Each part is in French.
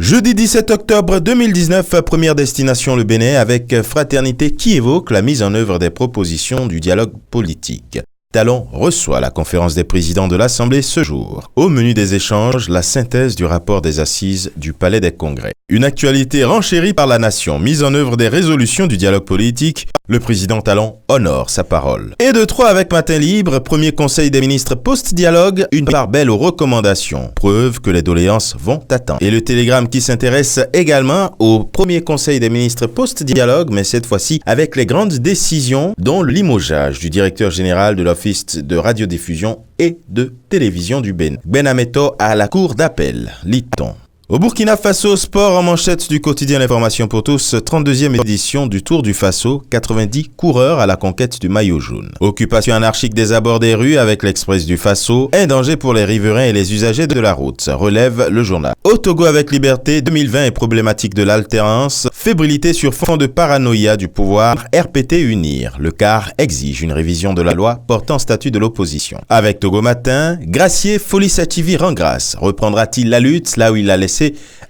Jeudi 17 octobre 2019, première destination le Bénin avec Fraternité qui évoque la mise en œuvre des propositions du dialogue politique. Talon reçoit la conférence des présidents de l'Assemblée ce jour. Au menu des échanges, la synthèse du rapport des assises du Palais des Congrès. Une actualité renchérie par la nation, mise en œuvre des résolutions du dialogue politique, le président Talon honore sa parole. Et de 3 avec Matin Libre, premier conseil des ministres post-dialogue, une part belle aux recommandations, preuve que les doléances vont à temps. Et le télégramme qui s'intéresse également au premier conseil des ministres post-dialogue, mais cette fois-ci avec les grandes décisions, dont le limogeage du directeur général de l'Office de radiodiffusion et de télévision du Bénin. Benameto à la cour d'appel, lit-on. Au Burkina Faso, sport en manchette du quotidien L'Information pour tous, 32e édition du Tour du Faso, 90 coureurs à la conquête du maillot jaune. Occupation anarchique des abords des rues avec l'Express du Faso, un danger pour les riverains et les usagers de la route, relève le journal. Au Togo avec liberté, 2020 est problématique de l'alternance, fébrilité sur fond de paranoïa du pouvoir, RPT unir. Le CAR exige une révision de la loi portant statut de l'opposition. Avec Togo Matin, Gracier Folie-Sativi rend grâce. Reprendra-t-il la lutte là où il l'a laissé?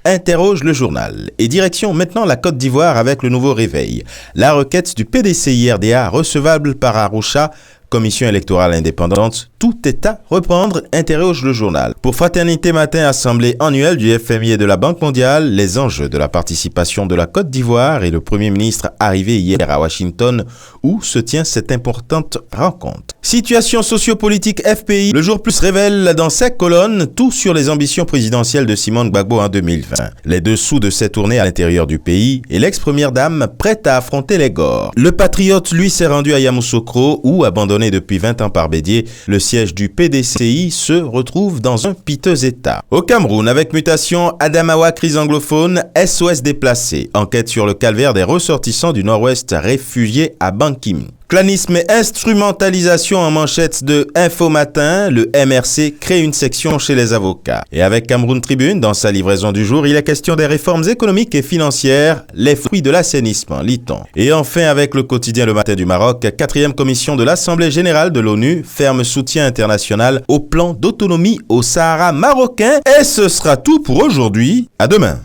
Interroge le journal. Et direction maintenant la Côte d'Ivoire avec le nouveau réveil. La requête du PDCI-RDA recevable par Arusha, commission électorale indépendante, tout est à reprendre, interroge le journal. Pour Fraternité Matin, assemblée annuelle du FMI et de la Banque mondiale, les enjeux de la participation de la Côte d'Ivoire et le Premier ministre arrivé hier à Washington où se tient cette importante rencontre. Situation sociopolitique FPI, le jour plus révèle dans ses colonnes tout sur les ambitions présidentielles de Simone Gbagbo en 2020. Les dessous de ses tournées à l'intérieur du pays et l'ex-première dame prête à affronter les gores. Le patriote, lui, s'est rendu à Yamoussoukro où, abandonné depuis 20 ans par Bédié, le siège du PDCI se retrouve dans un piteux état. Au Cameroun, avec mutation, Adamawa crise anglophone, SOS déplacé. Enquête sur le calvaire des ressortissants du Nord-Ouest réfugiés à Bankim. Clanisme et instrumentalisation en manchette de Info Matin, le MRC crée une section chez les avocats. Et avec Cameroun Tribune, dans sa livraison du jour, il est question des réformes économiques et financières, les fruits de l'assainissement, lit-on. Et enfin, avec le quotidien Le Matin du Maroc, 4e commission de l'Assemblée générale de l'ONU, ferme soutien international au plan d'autonomie au Sahara marocain. Et ce sera tout pour aujourd'hui. À demain.